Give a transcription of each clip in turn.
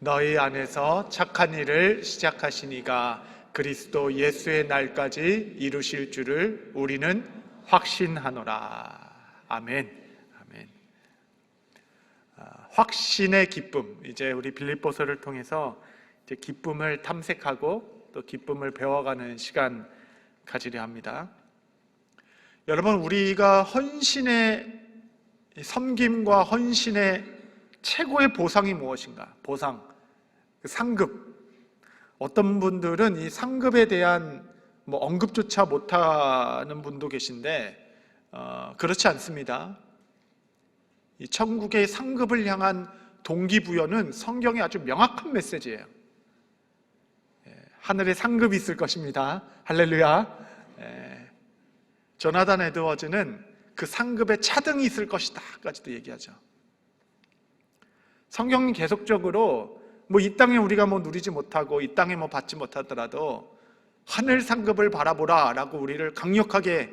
너희 안에서 착한 일을 시작하시니가 그리스도 예수의 날까지 이루실 줄을 우리는 확신하노라. 아멘. 아멘. 확신의 기쁨. 이제 우리 빌립보서를 통해서 이제 기쁨을 탐색하고 또 기쁨을 배워가는 시간 가지려 합니다. 여러분, 우리가 헌신의 섬김과 헌신의 최고의 보상이 무엇인가? 보상, 상급. 어떤 분들은 이 상급에 대한 언급조차 못하는 분도 계신데 그렇지 않습니다. 이 천국의 상급을 향한 동기부여는 성경의 아주 명확한 메시지예요. 하늘에 상급이 있을 것입니다. 할렐루야. 조나단 에드워즈는 그 상급에 차등이 있을 것이다 까지도 얘기하죠. 성경은 계속적으로 이 땅에 우리가 누리지 못하고 이 땅에 받지 못하더라도 하늘 상급을 바라보라 라고 우리를 강력하게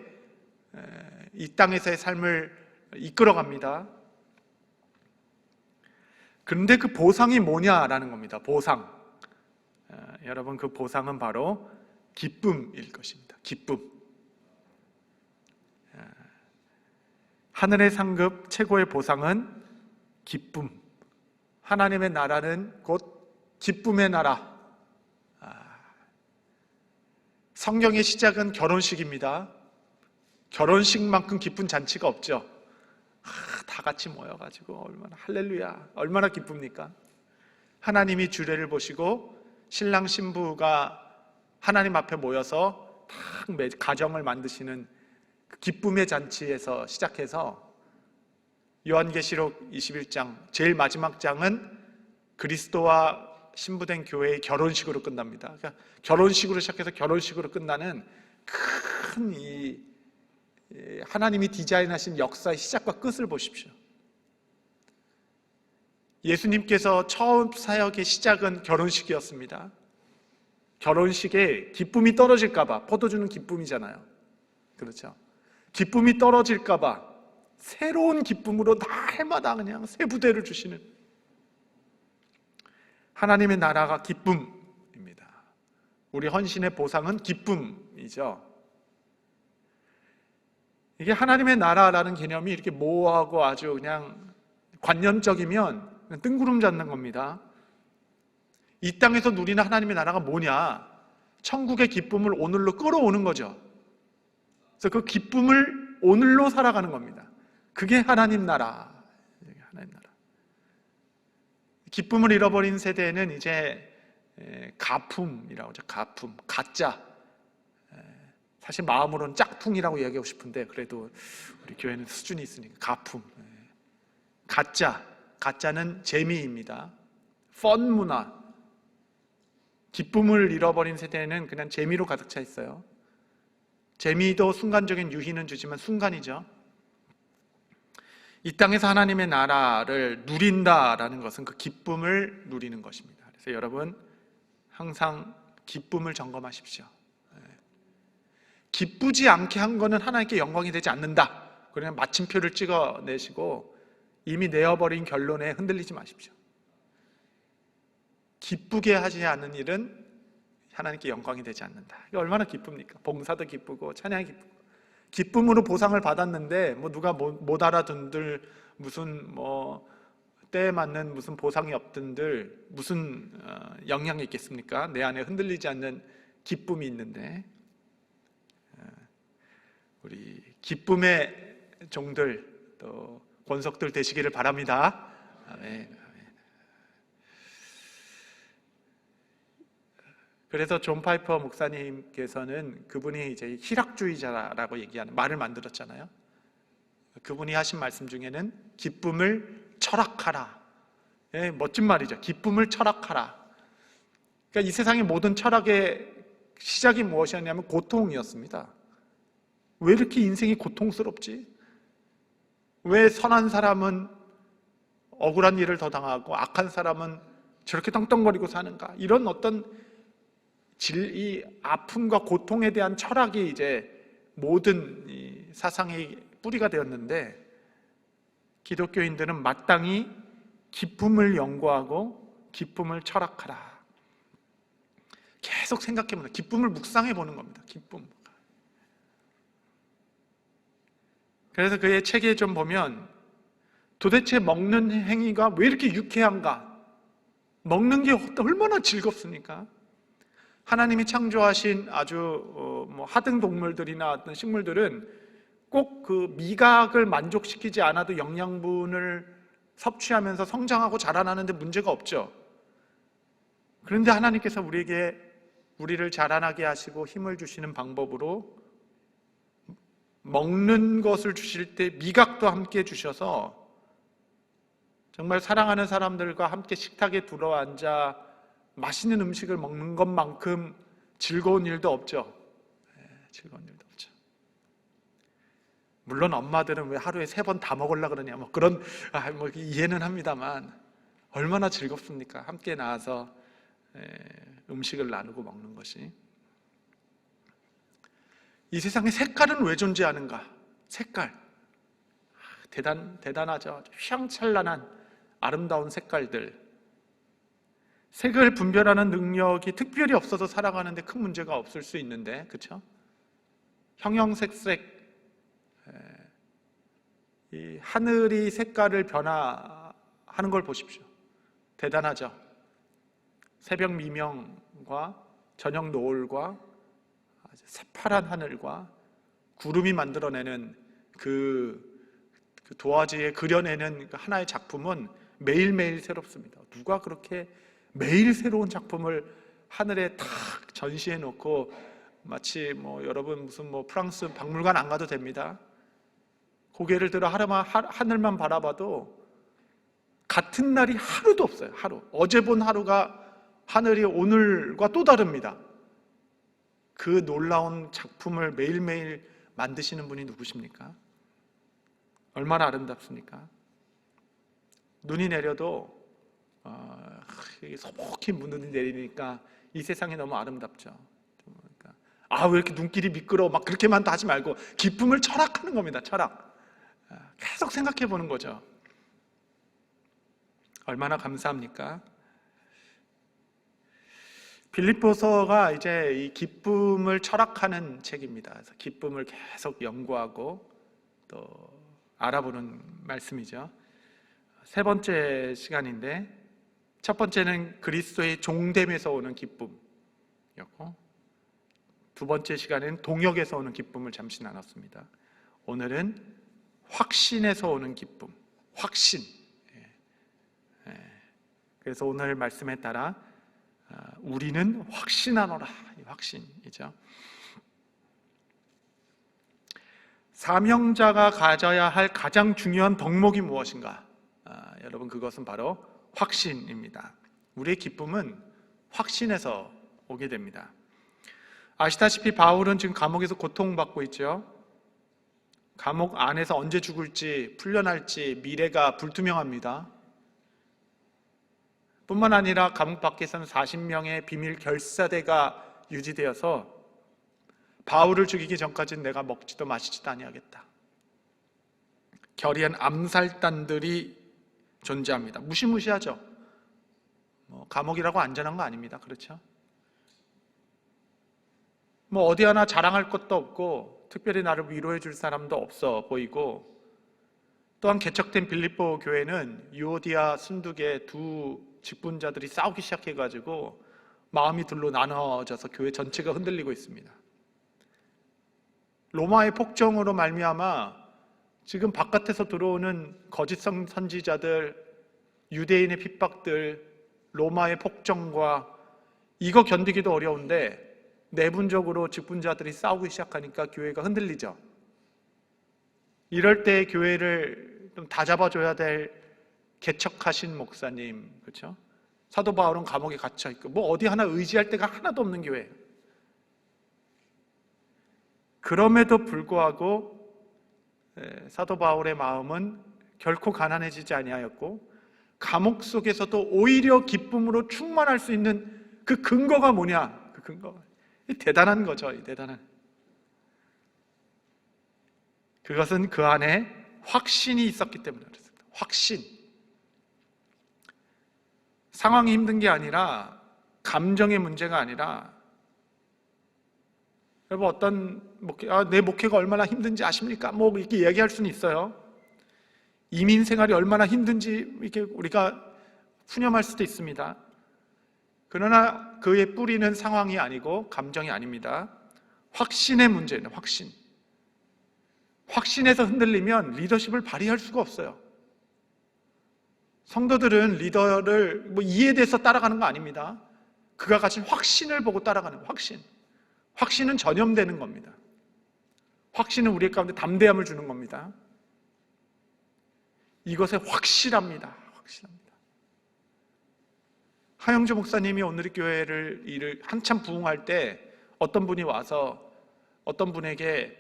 이 땅에서의 삶을 이끌어갑니다. 그런데 그 보상이 뭐냐라는 겁니다. 보상. 여러분, 그 보상은 바로 기쁨일 것입니다. 기쁨. 하늘의 상급 최고의 보상은 기쁨. 하나님의 나라는 곧 기쁨의 나라. 성경의 시작은 결혼식입니다. 결혼식만큼 기쁜 잔치가 없죠. 다 같이 모여가지고 얼마나 할렐루야, 얼마나 기쁩니까? 하나님이 주례를 보시고 신랑 신부가 하나님 앞에 모여서 딱 가정을 만드시는 그 기쁨의 잔치에서 시작해서 요한계시록 21장 제일 마지막 장은 그리스도와 신부된 교회의 결혼식으로 끝납니다. 그러니까 결혼식으로 시작해서 결혼식으로 끝나는 큰 하나님이 디자인하신 역사의 시작과 끝을 보십시오. 예수님께서 처음 사역의 시작은 결혼식이었습니다. 결혼식에 기쁨이 떨어질까봐, 포도주는 기쁨이잖아요. 그렇죠? 기쁨이 떨어질까봐 새로운 기쁨으로 날마다 그냥 새 부대를 주시는 하나님의 나라가 기쁨입니다. 우리 헌신의 보상은 기쁨이죠. 이게 하나님의 나라라는 개념이 이렇게 모호하고 아주 그냥 관념적이면 그냥 뜬구름 잡는 겁니다. 이 땅에서 누리는 하나님의 나라가 뭐냐? 천국의 기쁨을 오늘로 끌어오는 거죠. 그래서 그 기쁨을 오늘로 살아가는 겁니다. 그게 하나님 나라. 하나님 나라. 기쁨을 잃어버린 세대는 이제 가품이라고 하죠. 가품, 가짜. 사실 마음으로는 짝퉁이라고 이야기하고 싶은데 그래도 우리 교회는 수준이 있으니까 가품. 가짜. 가짜는 재미입니다. 펀 문화. 기쁨을 잃어버린 세대는 그냥 재미로 가득 차 있어요. 재미도 순간적인 유희는 주지만 순간이죠. 이 땅에서 하나님의 나라를 누린다라는 것은 그 기쁨을 누리는 것입니다. 그래서 여러분 항상 기쁨을 점검하십시오. 기쁘지 않게 한 거는 하나님께 영광이 되지 않는다. 그냥 마침표를 찍어내시고 이미 내어버린 결론에 흔들리지 마십시오. 기쁘게 하지 않는 일은 하나님께 영광이 되지 않는다. 이게 얼마나 기쁩니까? 봉사도 기쁘고 찬양이 기쁘고 기쁨으로 보상을 받았는데 누가 못 알아듣는들 무슨 때에 맞는 무슨 보상이 없든들 무슨 영향이 있겠습니까? 내 안에 흔들리지 않는 기쁨이 있는데 우리 기쁨의 종들 또 권속들 되시기를 바랍니다. 아멘. 그래서 존 파이퍼 목사님께서는 그분이 이제 희락주의자라고 얘기하는 말을 만들었잖아요. 그분이 하신 말씀 중에는 기쁨을 철학하라. 멋진 말이죠. 기쁨을 철학하라. 그러니까 이 세상의 모든 철학의 시작이 무엇이었냐면 고통이었습니다. 왜 이렇게 인생이 고통스럽지? 왜 선한 사람은 억울한 일을 더 당하고 악한 사람은 저렇게 떵떵거리고 사는가? 이런 어떤 이 아픔과 고통에 대한 철학이 이제 모든 이 사상의 뿌리가 되었는데 기독교인들은 마땅히 기쁨을 연구하고 기쁨을 철학하라. 계속 생각해보는, 기쁨을 묵상해 보는 겁니다. 기쁨. 그래서 그의 책에 좀 보면 도대체 먹는 행위가 왜 이렇게 유쾌한가? 먹는 게 얼마나 즐겁습니까? 하나님이 창조하신 아주 하등 동물들이나 어떤 식물들은 꼭 그 미각을 만족시키지 않아도 영양분을 섭취하면서 성장하고 자라나는데 문제가 없죠. 그런데 하나님께서 우리를 자라나게 하시고 힘을 주시는 방법으로 먹는 것을 주실 때 미각도 함께 주셔서 정말 사랑하는 사람들과 함께 식탁에 둘러앉아 맛있는 음식을 먹는 것만큼 즐거운 일도 없죠. 즐거운 일도 없죠. 물론 엄마들은 왜 하루에 3번 다 먹으려고 그러냐, 그런 이해는 합니다만 얼마나 즐겁습니까? 함께 나와서 음식을 나누고 먹는 것이. 이 세상에 색깔은 왜 존재하는가? 색깔. 대단하죠. 휘황찬란한 아름다운 색깔들. 색을 분별하는 능력이 특별히 없어서 살아가는데 큰 문제가 없을 수 있는데, 그렇죠? 형형색색, 이 하늘이 색깔을 변화하는 걸 보십시오. 대단하죠. 새벽 미명과 저녁 노을과 새파란 하늘과 구름이 만들어내는 그 도화지에 그려내는 하나의 작품은 매일매일 새롭습니다. 누가 그렇게 매일 새로운 작품을 하늘에 탁 전시해 놓고, 마치 여러분 무슨 프랑스 박물관 안 가도 됩니다. 고개를 들어 하늘만 바라봐도 같은 날이 하루도 없어요. 하루. 어제 본 하루가 하늘이 오늘과 또 다릅니다. 그 놀라운 작품을 매일매일 만드시는 분이 누구십니까? 얼마나 아름답습니까? 눈이 내려도 소복히 눈이 내리니까 이 세상이 너무 아름답죠. 그러니까 왜 이렇게 눈길이 미끄러워, 그렇게만 하지 말고 기쁨을 철학하는 겁니다. 철학. 계속 생각해 보는 거죠. 얼마나 감사합니까? 빌립보서가 이제 이 기쁨을 철학하는 책입니다. 그래서 기쁨을 계속 연구하고 또 알아보는 말씀이죠. 3번째 시간인데, 첫 번째는 그리스도의 종됨에서 오는 기쁨이었고, 2번째 시간에는 동역에서 오는 기쁨을 잠시 나눴습니다. 오늘은 확신에서 오는 기쁨, 확신. 그래서 오늘 말씀에 따라 우리는 확신하노라, 이 확신이죠. 사명자가 가져야 할 가장 중요한 덕목이 무엇인가? 여러분, 그것은 바로 확신입니다. 우리의 기쁨은 확신에서 오게 됩니다. 아시다시피 바울은 지금 감옥에서 고통받고 있죠. 감옥 안에서 언제 죽을지, 풀려날지 미래가 불투명합니다. 뿐만 아니라 감옥 밖에서는 40명의 비밀 결사대가 유지되어서 바울을 죽이기 전까지는 내가 먹지도 마시지도 아니하겠다. 결의한 암살단들이 존재합니다. 무시무시하죠. 감옥이라고 안전한 거 아닙니다. 그렇죠? 어디 하나 자랑할 것도 없고 특별히 나를 위로해 줄 사람도 없어 보이고, 또한 개척된 빌립보 교회는 유오디아 순두계 두 직분자들이 싸우기 시작해가지고 마음이 둘로 나눠져서 교회 전체가 흔들리고 있습니다. 로마의 폭정으로 말미암아 지금 바깥에서 들어오는 거짓 선지자들, 유대인의 핍박들, 로마의 폭정과 이거 견디기도 어려운데 내분적으로 직분자들이 싸우기 시작하니까 교회가 흔들리죠. 이럴 때 교회를 좀 다잡아줘야 될 개척하신 목사님, 그렇죠? 사도 바울은 감옥에 갇혀 있고 어디 하나 의지할 데가 하나도 없는 교회. 그럼에도 불구하고 사도 바울의 마음은 결코 가난해지지 아니하였고, 감옥 속에서도 오히려 기쁨으로 충만할 수 있는 그 근거가 뭐냐? 그 근거가 대단한 거죠. 대단한. 그것은 그 안에 확신이 있었기 때문에 그렇습니다. 확신. 상황이 힘든 게 아니라, 감정의 문제가 아니라, 여러분 어떤 내 목회가 얼마나 힘든지 아십니까? 뭐 이렇게 얘기할 수는 있어요. 이민 생활이 얼마나 힘든지 이렇게 우리가 푸념할 수도 있습니다. 그러나 그의 뿌리는 상황이 아니고 감정이 아닙니다. 확신의 문제예요. 확신에서 흔들리면 리더십을 발휘할 수가 없어요. 성도들은 리더를 이해돼서 따라가는 거 아닙니다. 그가 가진 확신을 보고 따라가는 거예요. 확신은 전염되는 겁니다. 확신은 우리 가운데 담대함을 주는 겁니다. 이것에 확실합니다. 하영주 목사님이 오늘의 교회를 일을 한참 부흥할 때 어떤 분이 와서 어떤 분에게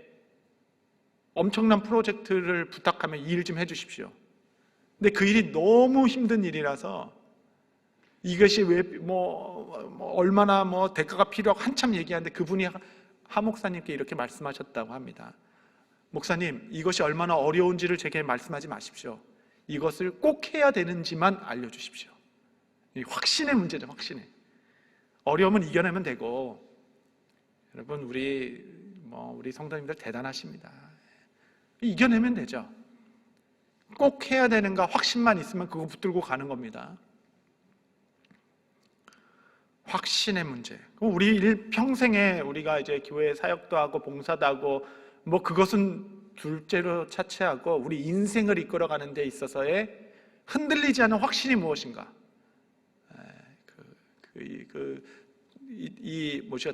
엄청난 프로젝트를 부탁하면 이 일 좀 해주십시오. 근데 그 일이 너무 힘든 일이라서 이것이 왜 얼마나 대가가 필요하고 한참 얘기하는데 그분이 하 목사님께 이렇게 말씀하셨다고 합니다. 목사님, 이것이 얼마나 어려운지를 제게 말씀하지 마십시오. 이것을 꼭 해야 되는지만 알려주십시오. 이 확신의 문제죠. 어려움은 이겨내면 되고, 여러분 우리 성도님들 대단하십니다. 이겨내면 되죠. 꼭 해야 되는가 확신만 있으면 그거 붙들고 가는 겁니다. 확신의 문제. 우리 일평생에 우리가 이제 교회 사역도 하고 봉사도 하고 그것은 둘째로 차치하고 우리 인생을 이끌어가는 데 있어서의 흔들리지 않은 확신이 무엇인가?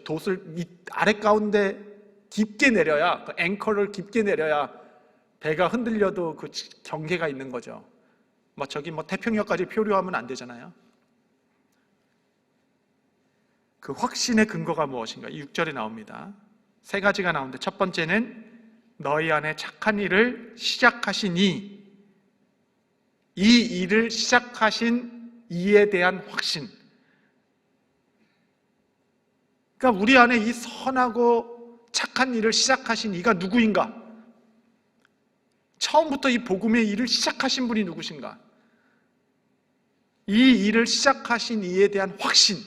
돛을 아래 가운데 깊게 내려야, 그 앵커를 깊게 내려야 배가 흔들려도 그 경계가 있는 거죠. 태평양까지 표류하면 안 되잖아요. 그 확신의 근거가 무엇인가? 6절에 나옵니다. 세 가지가 나오는데, 첫 번째는 너희 안에 착한 일을 시작하시니, 이 일을 시작하신 이에 대한 확신. 그러니까 우리 안에 이 선하고 착한 일을 시작하신 이가 누구인가? 처음부터 이 복음의 일을 시작하신 분이 누구신가? 이 일을 시작하신 이에 대한 확신,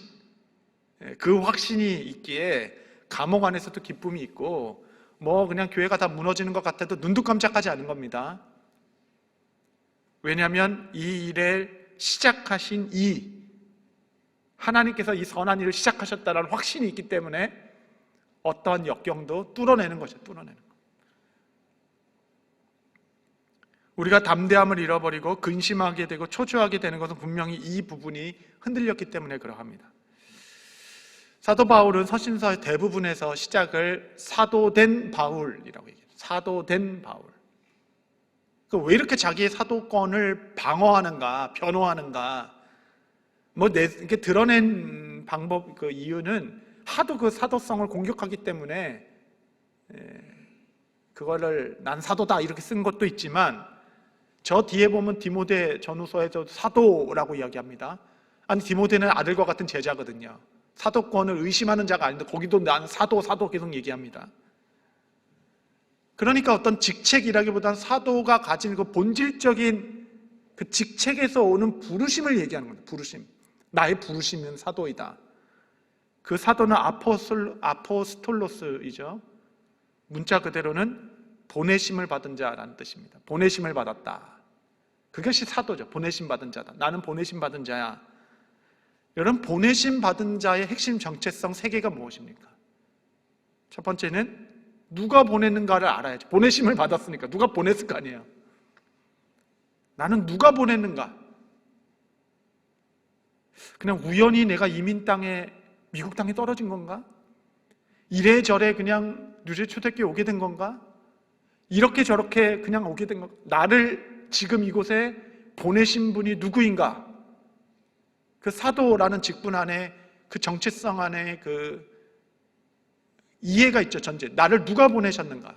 그 확신이 있기에 감옥 안에서도 기쁨이 있고 그냥 교회가 다 무너지는 것 같아도 눈도 깜짝하지 않은 겁니다. 왜냐하면 이 일을 시작하신 하나님께서 이 선한 일을 시작하셨다는 확신이 있기 때문에 어떠한 역경도 뚫어내는 거죠. 우리가 담대함을 잃어버리고 근심하게 되고 초조하게 되는 것은 분명히 이 부분이 흔들렸기 때문에 그러합니다. 사도 바울은 서신서의 대부분에서 시작을 사도된 바울이라고 얘기해요. 사도된 바울. 왜 이렇게 자기의 사도권을 방어하는가, 변호하는가? 이렇게 드러낸 방법, 그 이유는 하도 그 사도성을 공격하기 때문에 그거를 난 사도다 이렇게 쓴 것도 있지만, 저 뒤에 보면 디모데 전후서에서 사도라고 이야기합니다. 아니, 디모데는 아들과 같은 제자거든요. 사도권을 의심하는 자가 아닌데 거기도 난 사도 계속 얘기합니다. 그러니까 어떤 직책이라기보다는 사도가 가진 그 본질적인 그 직책에서 오는 부르심을 얘기하는 겁니다. 부르심. 나의 부르심은 사도이다. 그 사도는 아포스톨로스이죠. 문자 그대로는 보내심을 받은 자라는 뜻입니다. 보내심을 받았다. 그것이 사도죠. 보내심 받은 자다. 나는 보내심 받은 자야. 여러분, 보내심 받은 자의 핵심 정체성 세 개가 무엇입니까? 첫 번째는 누가 보냈는가를 알아야지. 보내심을 받았으니까 누가 보냈을 거 아니에요. 나는 누가 보냈는가? 그냥 우연히 내가 이민 땅에, 미국 땅에 떨어진 건가? 이래저래 그냥 뉴제 초대교회 오게 된 건가? 이렇게 저렇게 그냥 오게 된 건가? 나를 지금 이곳에 보내신 분이 누구인가? 그 사도라는 직분 안에, 그 정체성 안에 그 이해가 있죠. 전제. 나를 누가 보내셨는가?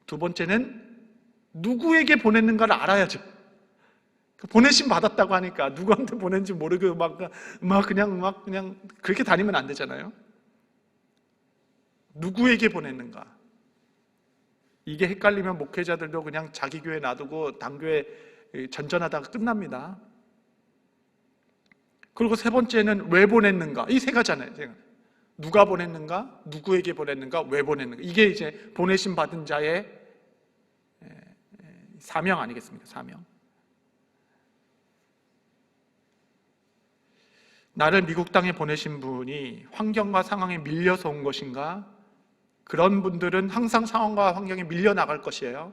두 번째는 누구에게 보냈는가를 알아야죠. 보내심 받았다고 하니까 누구한테 보낸지 모르고 그냥 그렇게 다니면 안 되잖아요. 누구에게 보냈는가? 이게 헷갈리면 목회자들도 그냥 자기 교회 놔두고 당교회 전전하다가 끝납니다. 그리고 세 번째는 왜 보냈는가. 이 세 가지잖아요. 누가 보냈는가, 누구에게 보냈는가, 왜 보냈는가. 이게 이제 보내심 받은 자의 사명 아니겠습니까? 사명. 나를 미국 땅에 보내신 분이 환경과 상황에 밀려서 온 것인가? 그런 분들은 항상 상황과 환경에 밀려 나갈 것이에요.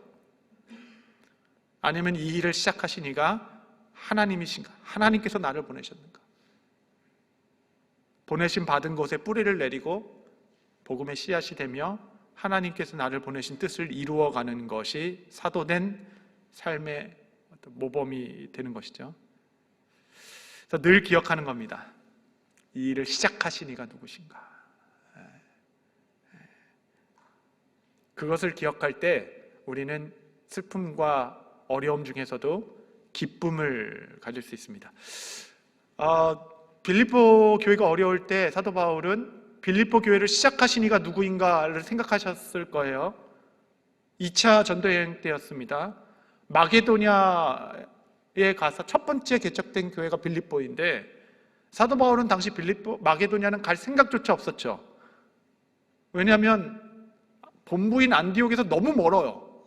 아니면 이 일을 시작하신 이가 하나님이신가? 하나님께서 나를 보내셨는가? 보내심 받은 곳에 뿌리를 내리고 복음의 씨앗이 되며 하나님께서 나를 보내신 뜻을 이루어가는 것이 사도된 삶의 모범이 되는 것이죠. 그래서 늘 기억하는 겁니다. 이 일을 시작하신 이가 누구신가? 그것을 기억할 때 우리는 슬픔과 어려움 중에서도 기쁨을 가질 수 있습니다. 빌립보 교회가 어려울 때 사도 바울은 빌립보 교회를 시작하신 이가 누구인가를 생각하셨을 거예요. 2차 전도여행 때였습니다. 마게도냐에 가서 첫 번째 개척된 교회가 빌립보인데 사도 바울은 당시 마게도냐는 갈 생각조차 없었죠. 왜냐하면 본부인 안디옥에서 너무 멀어요.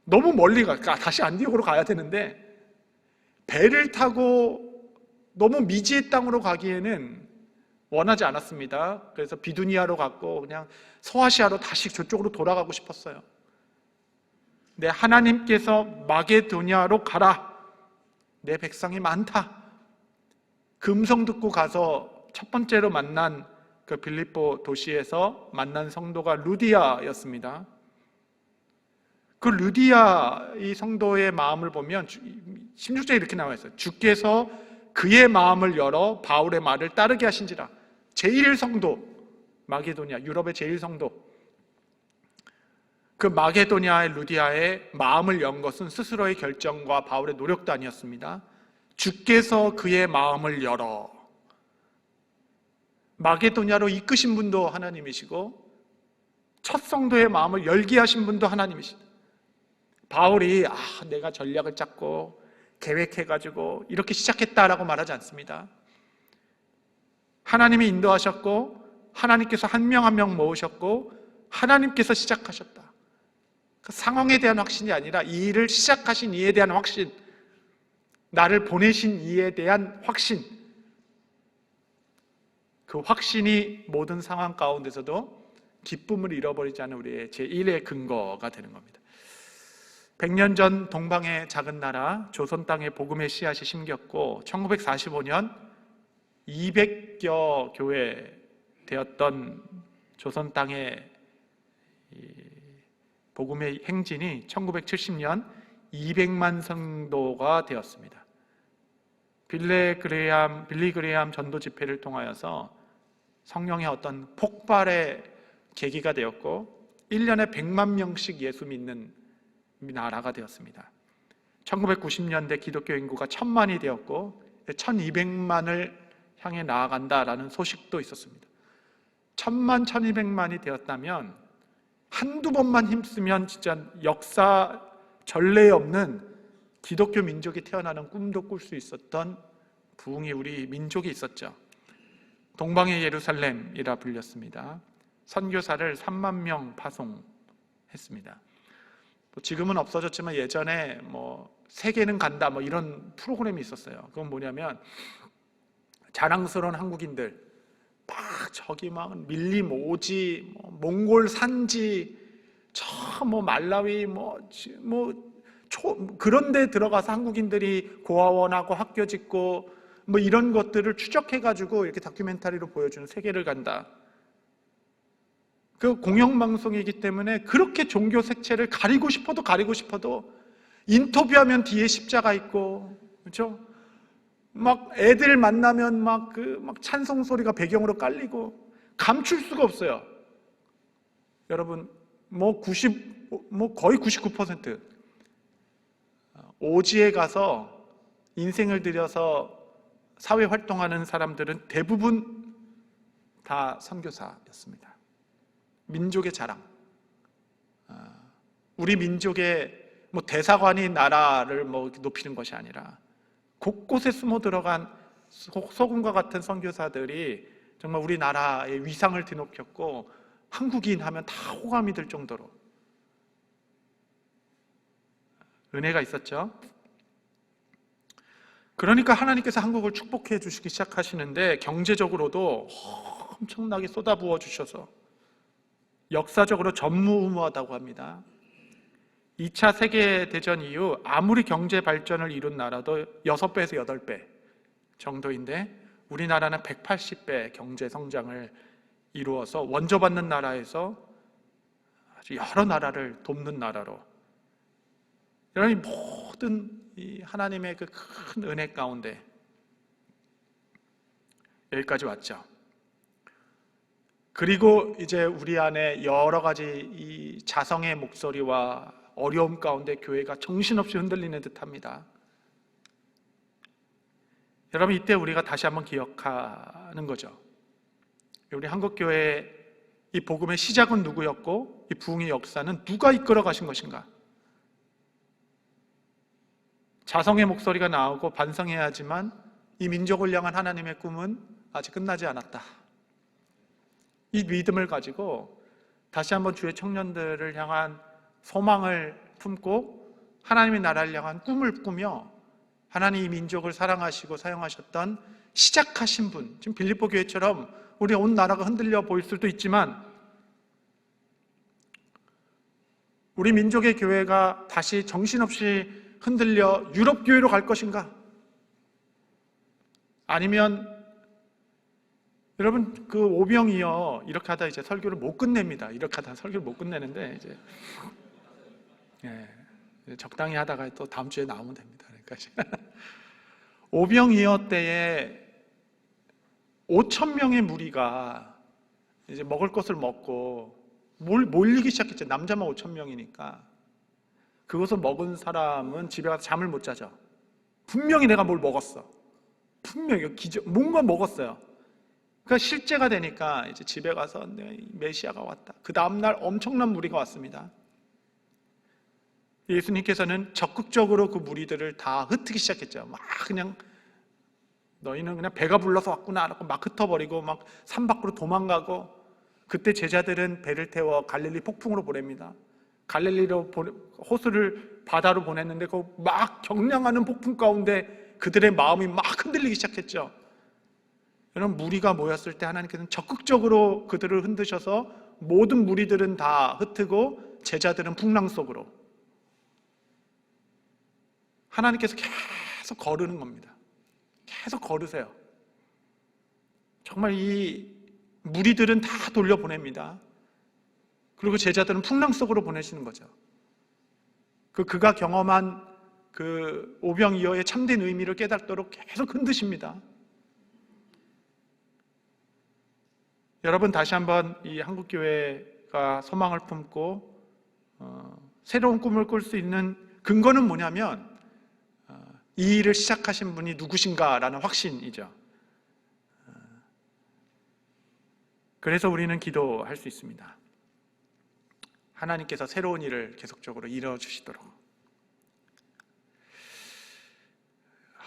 너무 멀리 다시 안디옥으로 가야 되는데 배를 타고 너무 미지의 땅으로 가기에는 원하지 않았습니다. 그래서 비두니아로 갔고 그냥 서아시아로 다시 저쪽으로 돌아가고 싶었어요. 근데 하나님께서 마게도냐로 가라. 내 백성이 많다. 그 음성 듣고 가서 첫 번째로 만난 그 빌립보 도시에서 만난 성도가 루디아였습니다. 그 루디아 이 성도의 마음을 보면 16절에 이렇게 나와 있어요. 주께서 그의 마음을 열어 바울의 말을 따르게 하신지라. 제1성도 마게도냐, 유럽의 제1성도. 그 마게도냐의 루디아의 마음을 연 것은 스스로의 결정과 바울의 노력도 아니었습니다. 주께서 그의 마음을 열어 마게도냐로 이끄신 분도 하나님이시고 첫 성도의 마음을 열게 하신 분도 하나님이시다. 바울이 내가 전략을 짰고 계획해가지고 이렇게 시작했다라고 말하지 않습니다. 하나님이 인도하셨고 하나님께서 한 명 한 명 모으셨고 하나님께서 시작하셨다. 그 상황에 대한 확신이 아니라 이 일을 시작하신 이에 대한 확신, 나를 보내신 이에 대한 확신, 그 확신이 모든 상황 가운데서도 기쁨을 잃어버리지 않은 우리의 제1의 근거가 되는 겁니다. 100년 전 동방의 작은 나라 조선 땅에 복음의 씨앗이 심겼고 1945년 200여 교회 되었던 조선 땅의 복음의 행진이 1970년 200만 성도가 되었습니다. 빌리 그레이엄 전도 집회를 통하여서 성령의 어떤 폭발의 계기가 되었고 1년에 100만 명씩 예수 믿는 나라가 되었습니다. 1990년대 기독교 인구가 1000만이 되었고 1200만을 향해 나아간다라는 소식도 있었습니다. 1000만, 1200만이 되었다면 한두 번만 힘쓰면 진짜 역사 전례 없는 기독교 민족이 태어나는 꿈도 꿀 수 있었던 부흥이 우리 민족이 있었죠. 동방의 예루살렘이라 불렸습니다. 선교사를 3만 명 파송했습니다. 지금은 없어졌지만 예전에 세계는 간다 이런 프로그램이 있었어요. 그건 뭐냐면 자랑스러운 한국인들 저기 밀림 오지, 몽골 산지, 말라위 그런 데 들어가서 한국인들이 고아원하고 학교 짓고 이런 것들을 추적해가지고 이렇게 다큐멘터리로 보여주는 세계를 간다. 그 공영방송이기 때문에 그렇게 종교 색채를 가리고 싶어도 인터뷰하면 뒤에 십자가 있고, 그렇죠? 애들 만나면 찬송 소리가 배경으로 깔리고 감출 수가 없어요. 여러분, 거의 99% 오지에 가서 인생을 들여서 사회 활동하는 사람들은 대부분 다 선교사였습니다. 민족의 자랑. 우리 민족의 대사관이 나라를 높이는 것이 아니라 곳곳에 숨어 들어간 소금과 같은 선교사들이 정말 우리나라의 위상을 뒤높였고 한국인 하면 다 호감이 들 정도로 은혜가 있었죠. 그러니까 하나님께서 한국을 축복해 주시기 시작하시는데 경제적으로도 엄청나게 쏟아부어 주셔서 역사적으로 전무후무하다고 합니다. 2차 세계대전 이후 아무리 경제 발전을 이룬 나라도 6배에서 8배 정도인데 우리나라는 180배 경제 성장을 이루어서 원조받는 나라에서 아주 여러 나라를 돕는 나라로, 이런 모든 이 하나님의 그 큰 은혜 가운데 여기까지 왔죠. 그리고 이제 우리 안에 여러 가지 이 자성의 목소리와 어려움 가운데 교회가 정신없이 흔들리는 듯합니다. 여러분, 이때 우리가 다시 한번 기억하는 거죠. 우리 한국교회 이 복음의 시작은 누구였고 이 부흥의 역사는 누가 이끌어 가신 것인가? 자성의 목소리가 나오고 반성해야 하지만 이 민족을 향한 하나님의 꿈은 아직 끝나지 않았다. 이 믿음을 가지고 다시 한번 주의 청년들을 향한 소망을 품고 하나님의 나라를 향한 꿈을 꾸며 하나님 이 민족을 사랑하시고 사용하셨던 시작하신 분, 지금 빌립보 교회처럼 우리 온 나라가 흔들려 보일 수도 있지만 우리 민족의 교회가 다시 정신없이 흔들려 유럽 교회로 갈 것인가? 아니면 여러분 그 오병이어 이렇게 하다 이제 설교를 못 끝냅니다. 이렇게 하다 설교를 못 끝내는데 이제 적당히 하다가 또 다음 주에 나오면 됩니다. 그러니까 오병이어 때에 5,000명의 무리가 이제 먹을 것을 먹고 몰리기 시작했죠. 남자만 5,000명이니까. 그것을 먹은 사람은 집에 가서 잠을 못 자죠. 분명히 내가 뭘 먹었어. 분명히 뭔가 먹었어요. 그러니까 실제가 되니까 이제 집에 가서 메시아가 왔다. 그 다음날 엄청난 무리가 왔습니다. 예수님께서는 적극적으로 그 무리들을 다 흩트기 시작했죠. 막 그냥 너희는 그냥 배가 불러서 왔구나 하고 막 흩어버리고 막 산 밖으로 도망가고, 그때 제자들은 배를 태워 갈릴리 폭풍으로 보냅니다. 갈릴리로 호수를 바다로 보냈는데 그 막 경량하는 폭풍 가운데 그들의 마음이 막 흔들리기 시작했죠. 여러분, 무리가 모였을 때 하나님께서는 적극적으로 그들을 흔드셔서 모든 무리들은 다 흩트고 제자들은 풍랑 속으로, 하나님께서 계속 거르는 겁니다. 계속 거르세요. 정말 이 무리들은 다 돌려보냅니다. 그리고 제자들은 풍랑 속으로 보내시는 거죠. 그가 경험한 그 오병이어의 참된 의미를 깨닫도록 계속 흔드십니다. 여러분, 다시 한번 이 한국교회가 소망을 품고 새로운 꿈을 꿀 수 있는 근거는 뭐냐면 이 일을 시작하신 분이 누구신가라는 확신이죠. 그래서 우리는 기도할 수 있습니다. 하나님께서 새로운 일을 계속적으로 이루어주시도록.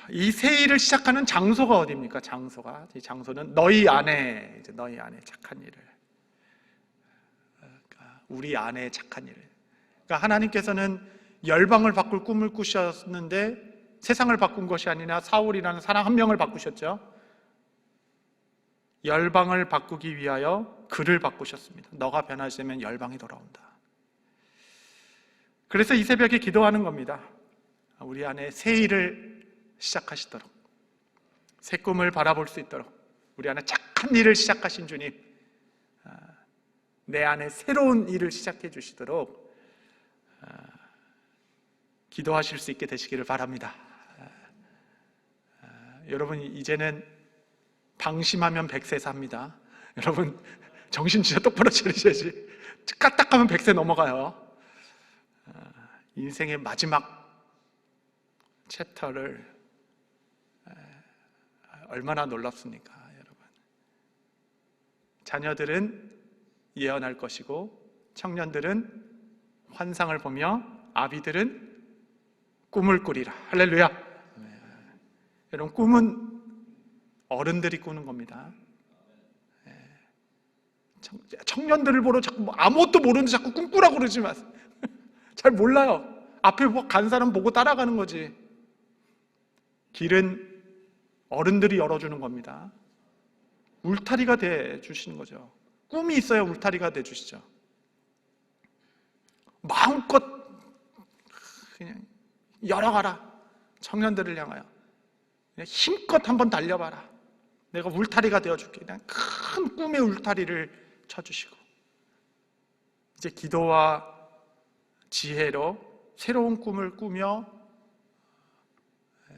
이 새 일을 시작하는 장소가 어디입니까? 장소가, 이 장소는 너희 안에, 이제 너희 안에 착한 일을, 그러니까 우리 안에 착한 일을. 그러니까 하나님께서는 열방을 바꿀 꿈을 꾸셨는데 세상을 바꾼 것이 아니라 사울이라는 사람 한 명을 바꾸셨죠. 열방을 바꾸기 위하여 그를 바꾸셨습니다. 너가 변화되면 열방이 돌아온다. 그래서 이 새벽에 기도하는 겁니다. 우리 안에 새 일을 시작하시도록, 새 꿈을 바라볼 수 있도록, 우리 안에 착한 일을 시작하신 주님, 내 안에 새로운 일을 시작해 주시도록 기도하실 수 있게 되시기를 바랍니다. 여러분, 이제는 방심하면 100세 삽니다. 여러분, 정신 진짜 똑바로 차리셔야지. 까딱하면 100세 넘어가요. 인생의 마지막 챕터를 얼마나 놀랍습니까, 여러분. 자녀들은 예언할 것이고 청년들은 환상을 보며 아비들은 꿈을 꾸리라. 할렐루야. 여러분, 꿈은 어른들이 꾸는 겁니다. 청년들을 보러 자꾸 아무것도 모르는데 자꾸 꿈꾸라고 그러지 마세요. 잘 몰라요. 앞에 간 사람 보고 따라가는 거지. 길은 어른들이 열어주는 겁니다. 울타리가 돼 주시는 거죠. 꿈이 있어야 울타리가 돼 주시죠. 마음껏 그냥 열어가라. 청년들을 향하여 그냥 힘껏 한번 달려봐라. 내가 울타리가 되어줄게. 그냥 큰 꿈의 울타리를 쳐주시고, 이제 기도와 지혜로 새로운 꿈을 꾸며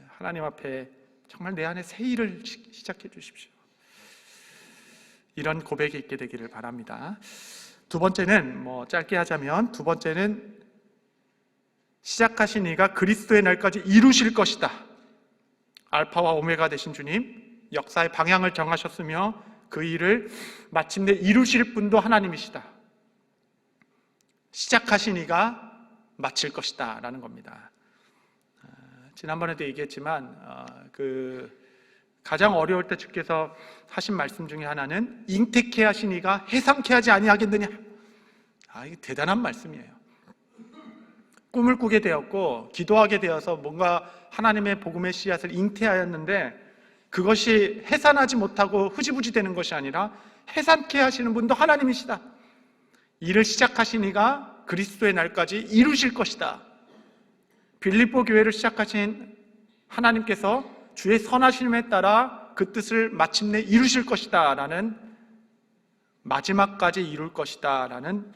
하나님 앞에 정말 내 안에 새 일을 시작해 주십시오. 이런 고백이 있게 되기를 바랍니다. 두 번째는 짧게 하자면, 두 번째는 시작하신 이가 그리스도의 날까지 이루실 것이다. 알파와 오메가 되신 주님, 역사의 방향을 정하셨으며 그 일을 마침내 이루실 분도 하나님이시다. 하신 이가 마칠 것이다 라는 겁니다. 지난번에도 얘기했지만 가장 어려울 때 주께서 하신 말씀 중에 하나는 잉태케 하신 이가 해상케 하지 아니하겠느냐. 이게 대단한 말씀이에요. 꿈을 꾸게 되었고 기도하게 되어서 뭔가 하나님의 복음의 씨앗을 잉태하였는데 그것이 해산하지 못하고 흐지부지 되는 것이 아니라 해산케 하시는 분도 하나님이시다. 일을 시작하신 이가 그리스도의 날까지 이루실 것이다. 빌립보 교회를 시작하신 하나님께서 주의 선하심에 따라 그 뜻을 마침내 이루실 것이다 라는, 마지막까지 이룰 것이다 라는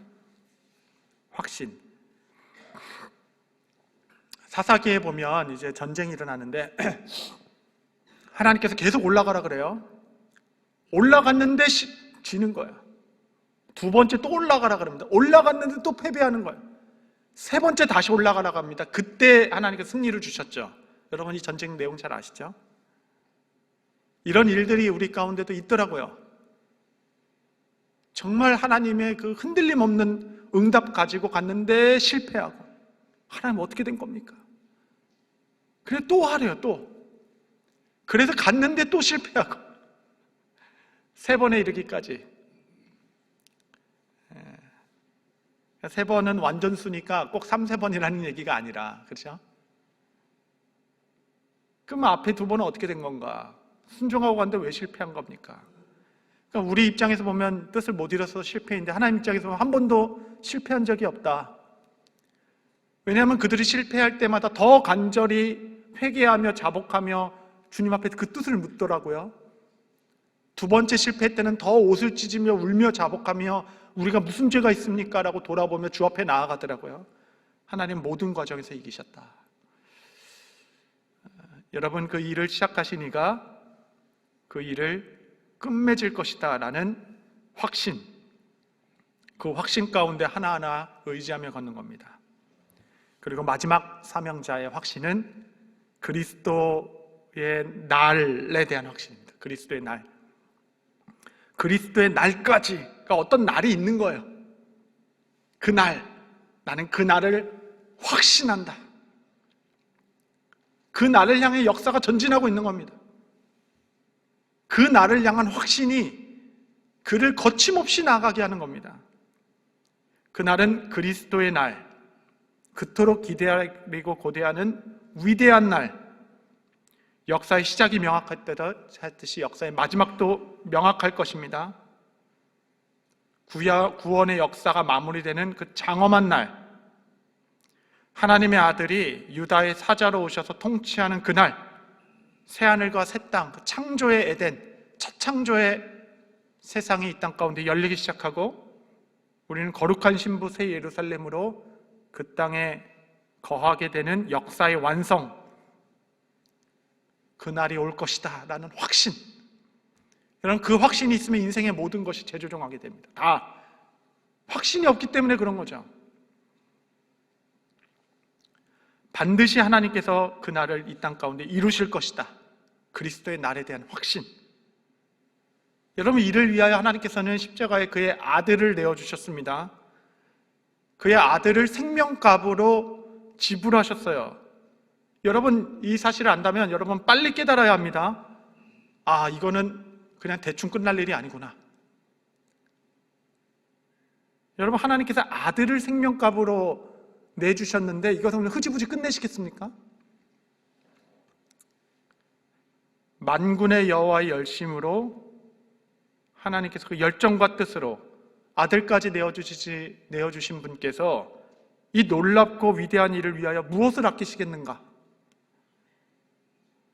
확신. 사사기에 보면 이제 전쟁이 일어나는데 하나님께서 계속 올라가라 그래요. 올라갔는데 지는 거야. 두 번째 또 올라가라 그럽니다. 올라갔는데 또 패배하는 거예요. 세 번째 다시 올라가라고 합니다. 그때 하나님께서 승리를 주셨죠. 여러분 이 전쟁 내용 잘 아시죠? 이런 일들이 우리 가운데도 있더라고요. 정말 하나님의 그 흔들림 없는 응답 가지고 갔는데 실패하고, 하나님 어떻게 된 겁니까? 그래 또 하래요. 또 그래서 갔는데 또 실패하고, 세 번에 이르기까지. 세 번은 완전수니까 꼭 3~4번이라는 얘기가 아니라, 그렇죠? 그럼 앞에 두 번은 어떻게 된 건가? 순종하고 갔는데 왜 실패한 겁니까? 그러니까 우리 입장에서 보면 뜻을 못 이뤄서 실패인데 하나님 입장에서 보면 한 번도 실패한 적이 없다. 왜냐하면 그들이 실패할 때마다 더 간절히 회개하며 자복하며 주님 앞에 그 뜻을 묻더라고요. 두 번째 실패 때는 더 옷을 찢으며 울며 자복하며 우리가 무슨 죄가 있습니까? 라고 돌아보며 주 앞에 나아가더라고요. 하나님 모든 과정에서 이기셨다. 여러분 그 일을 시작하신 이가 그 일을 끝맺을 것이다 라는 확신, 그 확신 가운데 하나하나 의지하며 걷는 겁니다. 그리고 마지막 사명자의 확신은 그리스도의 날에 대한 확신입니다. 그리스도의 날. 그리스도의 날까지, 그러니까 어떤 날이 있는 거예요. 그 날, 나는 그 날을 확신한다. 그 날을 향해 역사가 전진하고 있는 겁니다. 그 날을 향한 확신이 그를 거침없이 나가게 하는 겁니다. 그 날은 그리스도의 날, 그토록 기대하고 고대하는 위대한 날, 역사의 시작이 명확했듯이 역사의 마지막도 명확할 것입니다. 구원의 역사가 마무리되는 그 장엄한 날, 하나님의 아들이 유다의 사자로 오셔서 통치하는 그날, 새하늘과 새 땅, 그 창조의 에덴, 첫 창조의 세상이 이 땅 가운데 열리기 시작하고 우리는 거룩한 신부 새 예루살렘으로 그 땅에 거하게 되는 역사의 완성, 그날이 올 것이다 라는 확신. 여러분 그 확신이 있으면 인생의 모든 것이 재조정하게 됩니다. 다 확신이 없기 때문에 그런 거죠. 반드시 하나님께서 그 날을 이 땅 가운데 이루실 것이다. 그리스도의 날에 대한 확신. 여러분 이를 위하여 하나님께서는 십자가에 그의 아들을 내어주셨습니다. 그의 아들을 생명값으로 지불하셨어요. 여러분 이 사실을 안다면 여러분 빨리 깨달아야 합니다. 이거는 그냥 대충 끝날 일이 아니구나. 여러분, 하나님께서 아들을 생명값으로 내주셨는데 이것을 흐지부지 끝내시겠습니까? 만군의 여호와의 열심으로 하나님께서 그 열정과 뜻으로 아들까지 내어주신 분께서 이 놀랍고 위대한 일을 위하여 무엇을 아끼시겠는가?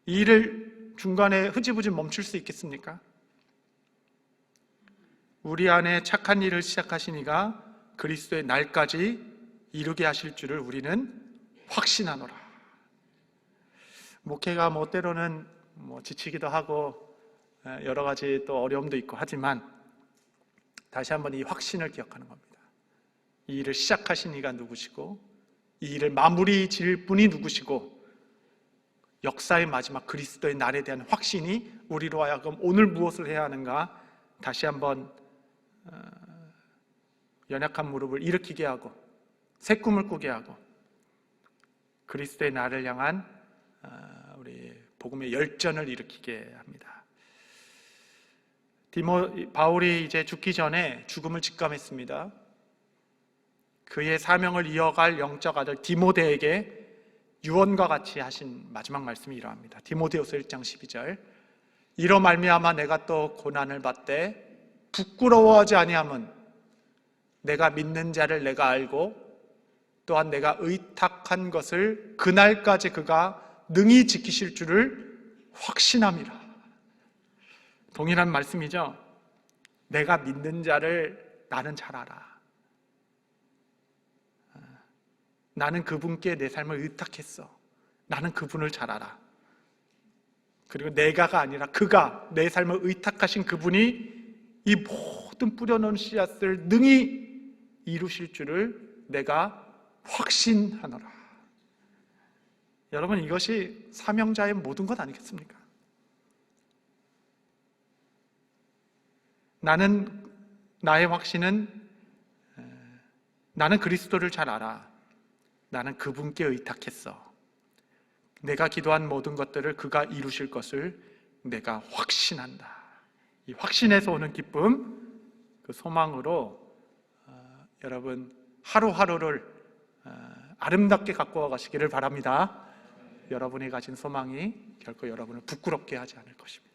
이 일을 중간에 흐지부지 멈출 수 있겠습니까? 우리 안에 착한 일을 시작하신 이가 그리스도의 날까지 이루게 하실 줄을 우리는 확신하노라. 목회가 때로는 지치기도 하고 여러 가지 또 어려움도 있고 하지만 다시 한번 이 확신을 기억하는 겁니다. 이 일을 시작하신 이가 누구시고 이 일을 마무리 지을 분이 누구시고 역사의 마지막 그리스도의 날에 대한 확신이 우리로 하여금 오늘 무엇을 해야 하는가 다시 한번 연약한 무릎을 일으키게 하고 새 꿈을 꾸게 하고 그리스도의 날을 향한 우리 복음의 열전을 일으키게 합니다. 바울이 이제 죽기 전에 죽음을 직감했습니다. 그의 사명을 이어갈 영적 아들 디모데에게 유언과 같이 하신 마지막 말씀이 이러합니다. 디모데후서 1장 12절 이로 말미암아 내가 또 고난을 받되 부끄러워하지 아니함은 내가 믿는 자를 내가 알고 또한 내가 의탁한 것을 그날까지 그가 능히 지키실 줄을 확신함이라. 동일한 말씀이죠. 내가 믿는 자를 나는 잘 알아. 나는 그분께 내 삶을 의탁했어. 나는 그분을 잘 알아. 그리고 내가가 아니라 그가 내 삶을 의탁하신 그분이 이 모든 뿌려놓은 씨앗을 능히 이루실 줄을 내가 확신하노라. 여러분, 이것이 사명자의 모든 것 아니겠습니까? 나의 확신은 나는 그리스도를 잘 알아. 나는 그분께 의탁했어. 내가 기도한 모든 것들을 그가 이루실 것을 내가 확신한다. 이 확신에서 오는 기쁨, 그 소망으로 여러분 하루하루를 아름답게 갖고 가시기를 바랍니다. 여러분이 가진 소망이 결코 여러분을 부끄럽게 하지 않을 것입니다.